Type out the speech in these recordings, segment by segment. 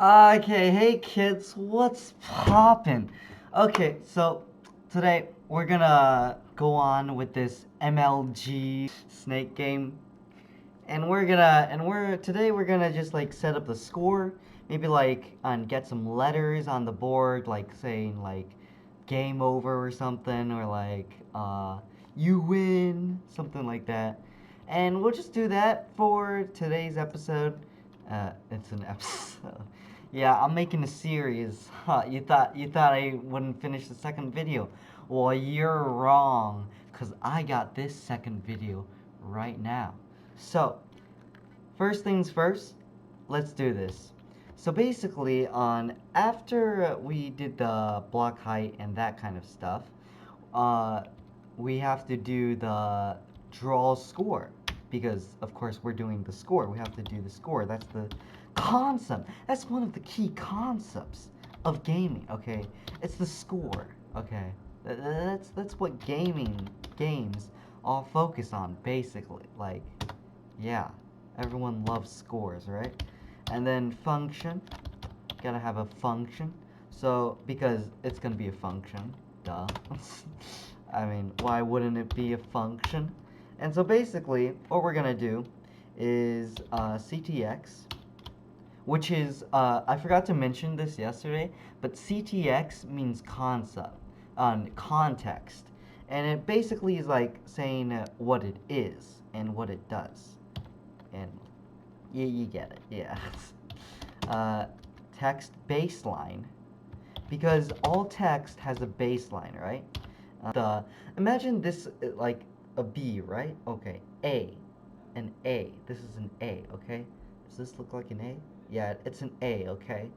Okay, hey kids, what's poppin'? Okay, so today we're gonna go on with this MLG snake game, and we're gonna just like set up the score, maybe like and get some letters on the board, like saying like game over or something, or like you win, something like that, and we'll just do that for today's episode. It's an episode. Yeah, I'm making a series. Huh, you thought I wouldn't finish the second video. Well, you're wrong, cause I got this second video right now. So, first things first, let's do this. So basically, on after we did the block height and that kind of stuff, uh, we have to do the draw score because of course we're doing the score. We have to do the score. That's the concept. That's one of the key concepts of gaming. Okay, it's the score. Okay, that's what games all focus on basically. Like, yeah, everyone loves scores, right? And then function, gotta have a function. So because it's gonna be a function, duh. I mean, why wouldn't it be a function? And so basically, what we're gonna do is CTX, which is I forgot to mention this yesterday, but CTX means concept, context, and it basically is like saying what it is and what it does, and you get it, yeah. uh, Text baseline, because all text has a baseline, right? The Imagine this like a B, right? Okay, an A. This is an A, okay? Does this look like an A? Yeah, it's an A, okay?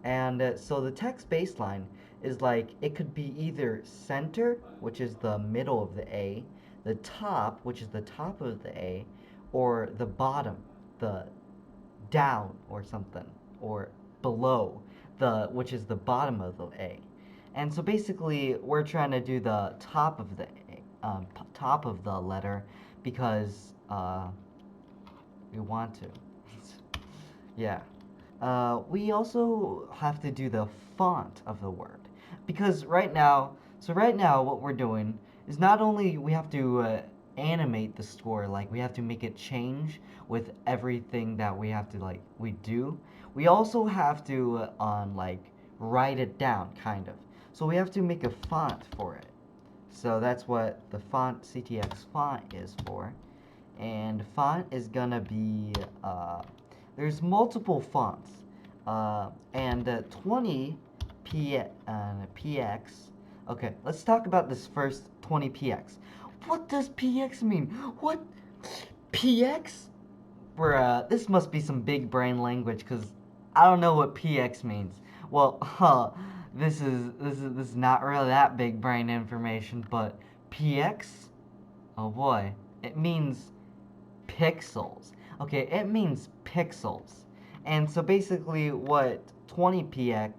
And so the text baseline is like it could be either center, which is the middle of the A, the top, which is the top of the A, or the bottom, the down or something, or below, the which is the bottom of the A. And so basically, we're trying to do the top of the top of the letter because we want to. Yeah. We also have to do the font of the word because right now, what we're doing is not only we have to animate the score, like we have to make it change with everything that we have to like we do. We also have to like write it down, kind of. So we have to make a font for it. So that's what the font CTX font is for, and font is gonna be there's multiple fonts, and 20 px. Okay, let's talk about this first 20 px. What does px mean? What px? This must be some big brain language because I don't know what px means. Well, this is not really that big brain information, but px, oh boy, it means pixels. Okay, it means pixels. And so basically what 20px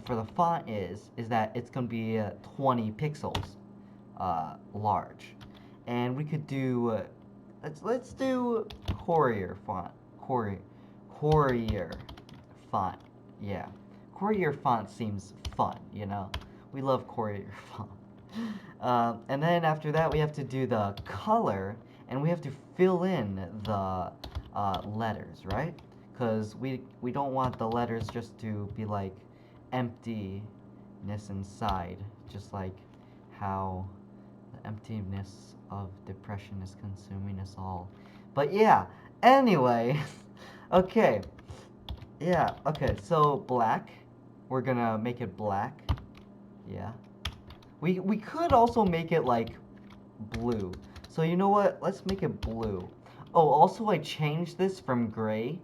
for the font is that it's going to be 20 pixels large. And we could do let's do Courier font. Courier font. Yeah. Courier font seems fun, you know. We love Courier font. And then after that, we have to do the color, and we have to fill in the letters, right? Because we don't want the letters just to be like emptiness inside, just like how the emptiness of depression is consuming us all. But yeah, anyway, okay, yeah, okay, so black, we're gonna make it black, yeah. We could also make it like blue. So you know what? Let's make it blue. Oh, also I changed this from gray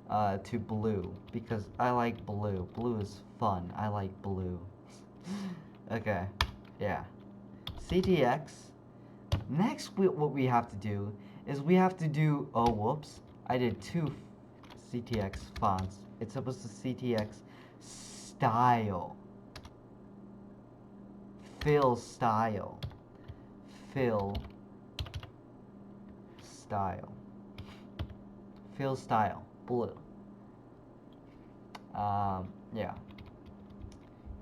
to blue because I like blue. Blue is fun. I like blue. Okay, yeah. CTX. Next, what we have to do is we have to do. Oh, whoops! I did two CTX fonts. It's supposed to CTX style. Fill style. Fill style. Fill style. Blue. Yeah.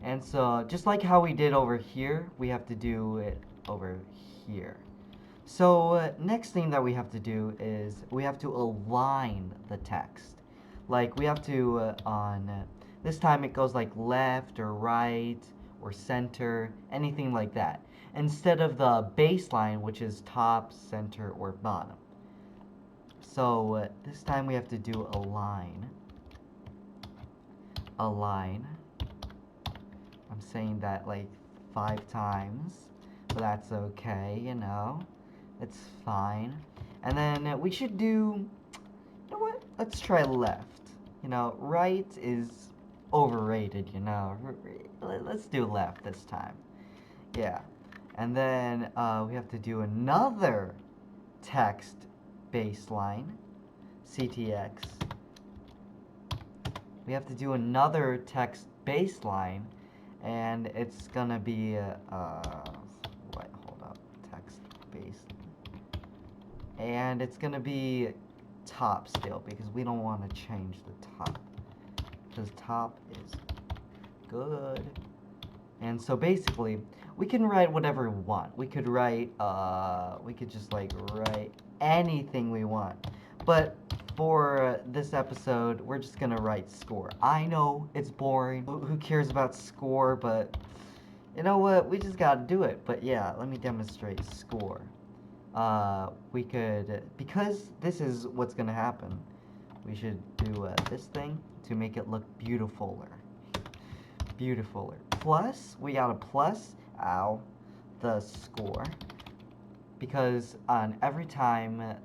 And so, just like how we did over here, we have to do it over here. So, next thing that we have to do is we have to align the text. Like, we have to, this time it goes like left or right or center, anything like that. Instead of the baseline, which is top, center, or bottom. So, this time we have to do align. Align. I'm saying that like 5 times, but that's okay, you know. It's fine. And then we should do, you know what? Let's try left. You know, right is overrated, you know. Let's do left this time. Yeah. And then we have to do another text baseline, CTX. We have to do another text baseline, and it's gonna be wait, hold up, text base, and it's gonna be top still because we don't want to change the top because top is good. And so basically we can write whatever we want. We could write we could just like write anything we want, but for this episode, we're just gonna write score. I know it's boring. Who cares about score? But you know what? We just gotta do it. But yeah, let me demonstrate score. We could, because this is what's gonna happen, we should do this thing to make it look beautifuler. Beautifuler. Plus, we got a plus, ow, the score. Because on every time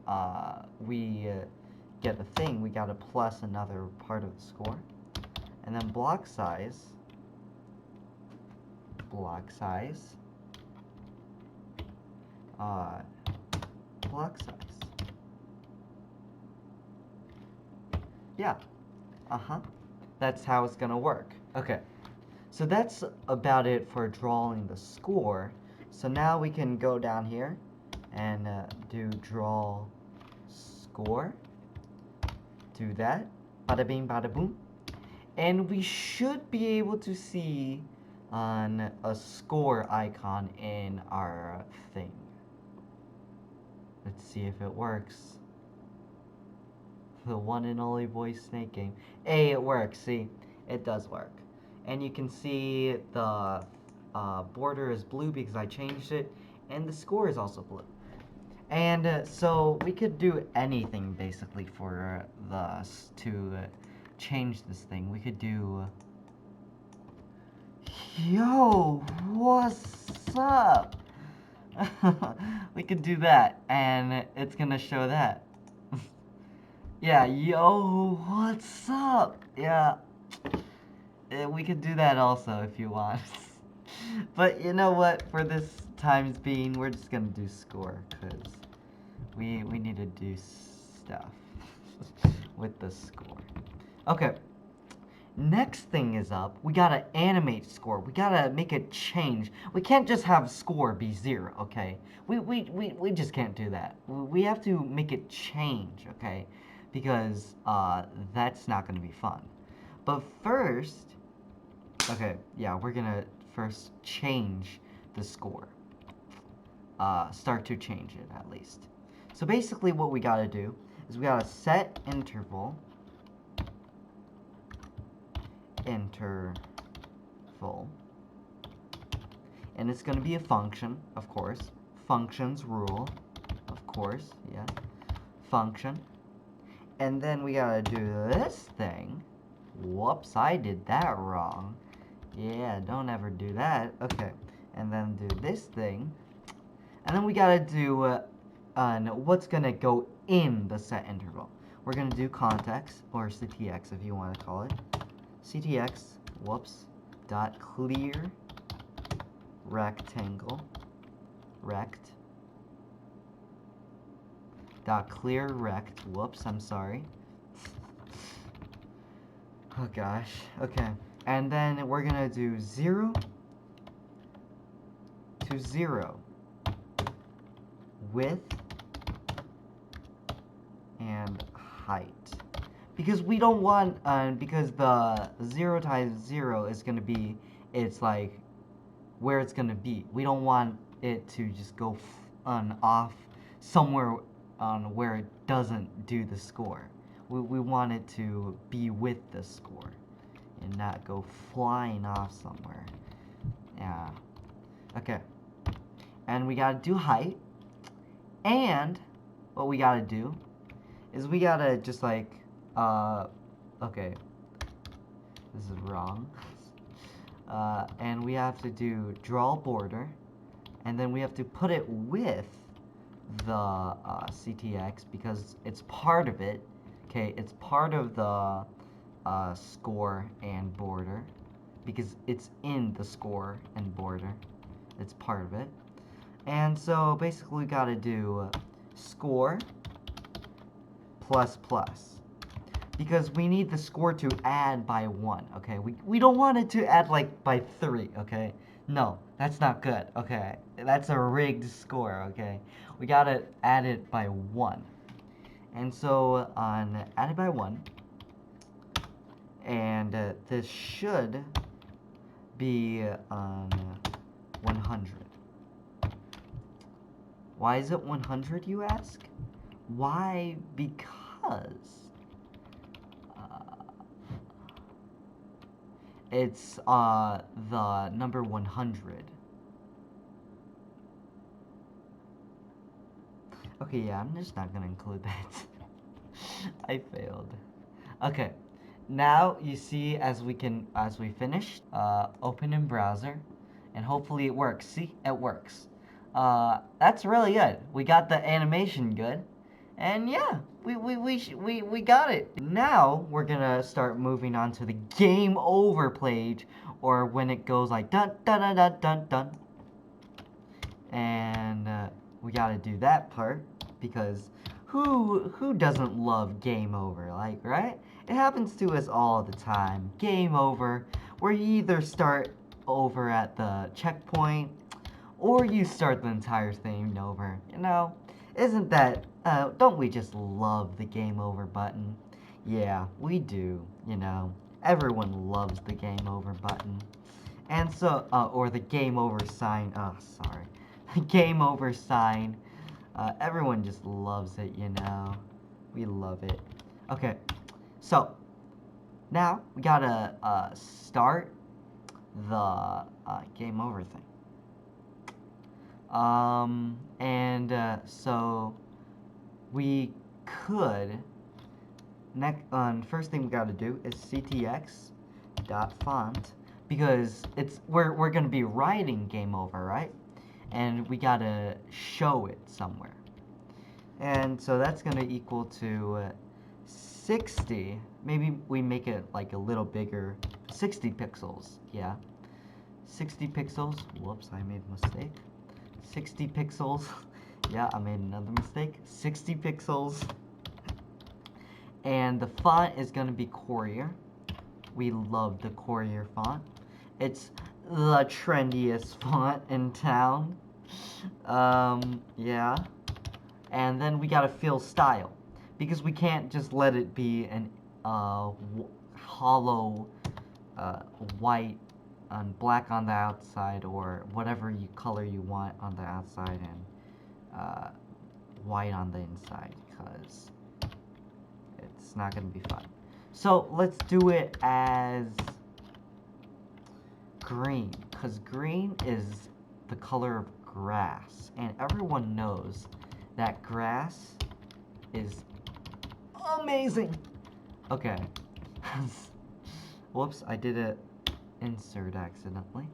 we get a thing, we gotta plus another part of the score. And then block size, block size, block size. Yeah, that's how it's gonna work. Okay, so that's about it for drawing the score. So now we can go down here and do draw score. Do that, bada bing, bada boom, and we should be able to see on a score icon in our thing. Let's see if it works. The one and only voice snake game. Hey, it works. See, it does work, and you can see the border is blue because I changed it, and the score is also blue. And so we could do anything basically for to change this thing. We could do, yo, what's up? We could do that, and it's gonna show that. Yeah, yo, what's up? Yeah, we could do that also if you want. But you know what? For this times being, we're just gonna do score because we need to do stuff with the score. Okay. Next thing is up. We gotta animate score. We gotta make it change. We can't just have score be 0, okay? We just can't do that. We have to make it change, okay? Because that's not gonna be fun. But first, okay, yeah, we're gonna first change the score. Start to change it at least. So basically what we gotta do is we gotta set interval, and it's gonna be a function, of course. Functions rule, of course, yeah. Function. And then we gotta do this thing. Whoops, I did that wrong. Yeah, don't ever do that. Okay, and then do this thing. And then we gotta do what's gonna go in the set interval. We're gonna do context, or CTX if you want to call it. CTX, whoops, dot clear rectangle, rect, dot clear rect, whoops, I'm sorry. Oh gosh, okay. And then we're gonna do 0 to 0. Width and height. because we don't want, because the 0 times 0 is going to be, it's like where it's going to be. We don't want it to just go on off somewhere on where it doesn't do the score. We want it to be with the score and not go flying off somewhere. Yeah. Okay. And we gotta do height. And what we gotta do is we gotta just like, okay, this is wrong. And we have to do draw border, and then we have to put it with the CTX because it's part of it. Okay, it's part of the score and border because it's in the score and border. It's part of it. And so basically we gotta do score plus plus because we need the score to add by 1, okay? We don't want it to add like by 3, okay? No, that's not good, okay? That's a rigged score, okay? We gotta add it by 1. And so on added by 1, and this should be on 100. Why is it 100, you ask? Why? Because it's the number 100. Okay, yeah, I'm just not gonna include that. I failed. Okay, now you see as we finished, open in browser, and hopefully it works. See, it works. That's really good. We got the animation good, and yeah, we got it. Now we're gonna start moving on to the game over page, or when it goes like dun dun dun dun dun dun, and we gotta do that part because who doesn't love game over, like, right? It happens to us all the time. Game over, where you either start over at the checkpoint or you start the entire thing over. You know, isn't that, don't we just love the game over button? Yeah, we do, you know. Everyone loves the game over button. And so, or the game over sign, oh, sorry. Game over sign. Everyone just loves it, you know. We love it. Okay, so now we gotta start the game over thing. And so we could first thing we gotta do is ctx dot font because we're gonna be writing game over, right? And we gotta show it somewhere. And so that's gonna equal to 60. Maybe we make it like a little bigger. 60 pixels, yeah. 60 pixels. Whoops, I made a mistake. 60 pixels. Yeah, I made another mistake. 60 pixels. And the font is gonna be Courier. We love the Courier font. It's the trendiest font in town. Yeah. And then we gotta fill style because we can't just let it be an hollow white and black on the outside or whatever color you want on the outside and white on the inside because it's not gonna be fun. So let's do it as green because green is the color of grass, and everyone knows that grass is amazing. Okay. Whoops, I did a insert accidentally.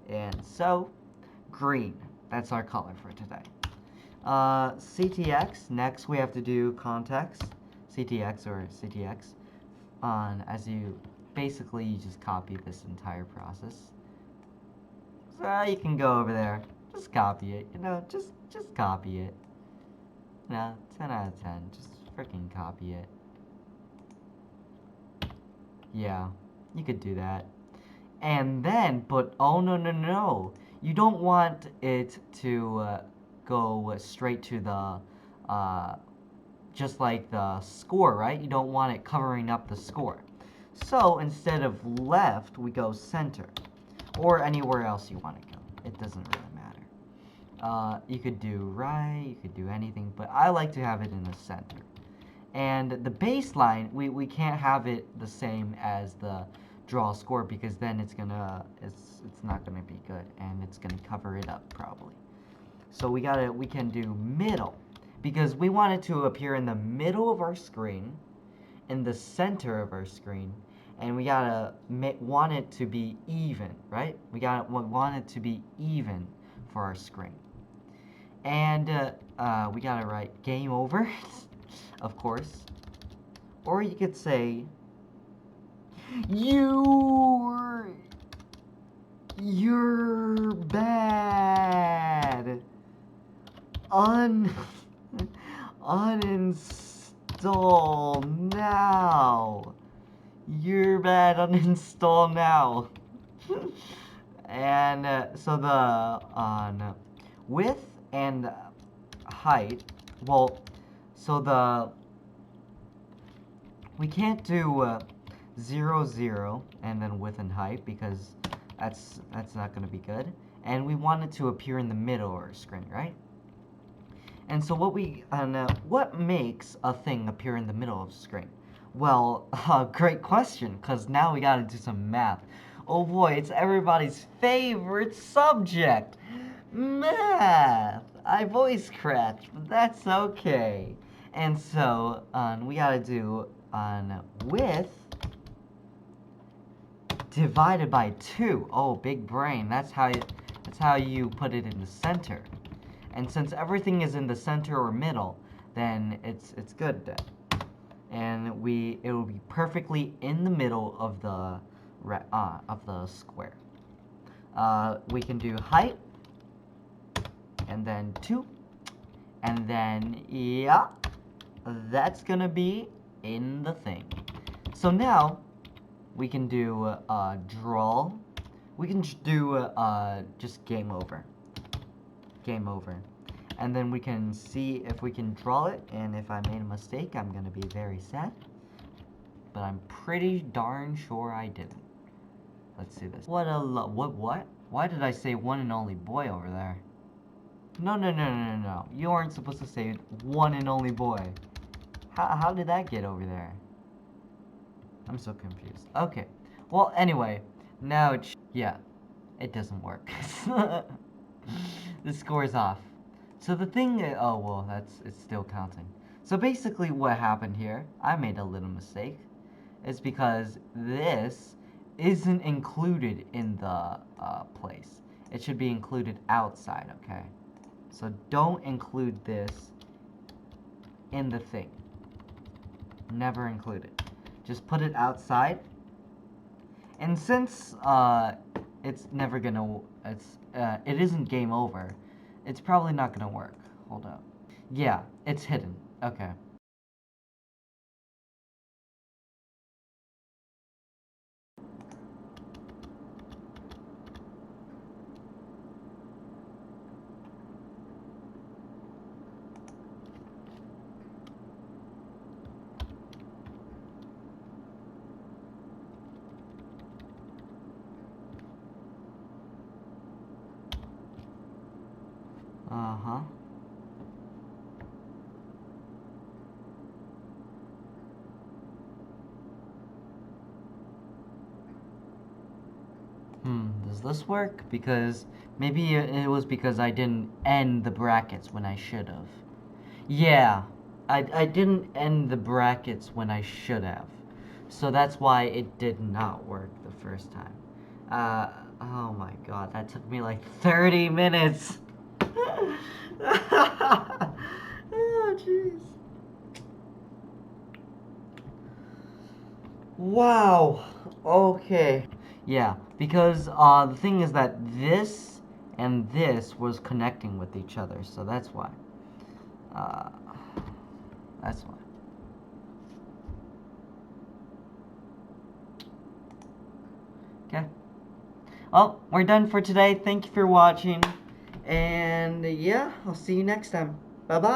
And so, green. That's our color for today. CTX, next we have to do context. CTX or CTX. As you, basically you just copy this entire process. So you can go over there, just copy it, you know, just copy it. No, 10 out of 10, just freaking copy it. Yeah, you could do that. And then, but oh no, you don't want it to go straight to the just like the score, right? You don't want it covering up the score. So instead of left, we go center, or anywhere else you want to go. It doesn't really matter. You could do right, you could do anything, but I like to have it in the center. And the baseline, we can't have it the same as the draw score, because then it's not gonna be good, and it's gonna cover it up probably. So we can do middle, because we want it to appear in the middle of our screen, in the center of our screen, and we want it to be even, right? We want it to be even for our screen. And we gotta write game over, of course. Or you could say, you're bad. Uninstall now. You're bad. Uninstall now. And so the width and height. Well, so we can't do 0, 0, and then width and height, because that's not going to be good. And we want it to appear in the middle of our screen, right? And so what makes a thing appear in the middle of the screen? Well, great question, because now we got to do some math. Oh boy, it's everybody's favorite subject, math. I voice cracked, but that's okay. And so we got to do width divided by 2. Oh, big brain. That's how you put it in the center. And since everything is in the center or middle, then it's good then. And it will be perfectly in the middle of the square. We can do height, and then 2, and then yeah, that's gonna be in the thing. So now we can do draw. We can do just game over. Game over. And then we can see if we can draw it, and if I made a mistake, I'm gonna be very sad. But I'm pretty darn sure I didn't. Let's see this. What? Why did I say one and only boy over there? No. You aren't supposed to say one and only boy. How did that get over there? I'm so confused. Okay. Well, anyway, now yeah, it doesn't work. The score's off. So the thing, oh well, it's still counting. So basically what happened here, I made a little mistake. It's because this isn't included in the place. It should be included outside, okay? So don't include this in the thing. Never include it. Just put it outside. And since it's never gonna, it isn't game over, it's probably not gonna work. Hold up. Yeah, it's hidden. Okay. Uh-huh. Does this work? Because maybe it was because I didn't end the brackets when I should have. Yeah, I didn't end the brackets when I should have. So that's why it did not work the first time. Oh my god, that took me like 30 minutes. Oh, jeez. Wow. Okay. Yeah, because the thing is that this and this was connecting with each other, so that's why. Uh, that's why. Okay. Well, we're done for today. Thank you for watching. And yeah, I'll see you next time. Bye-bye.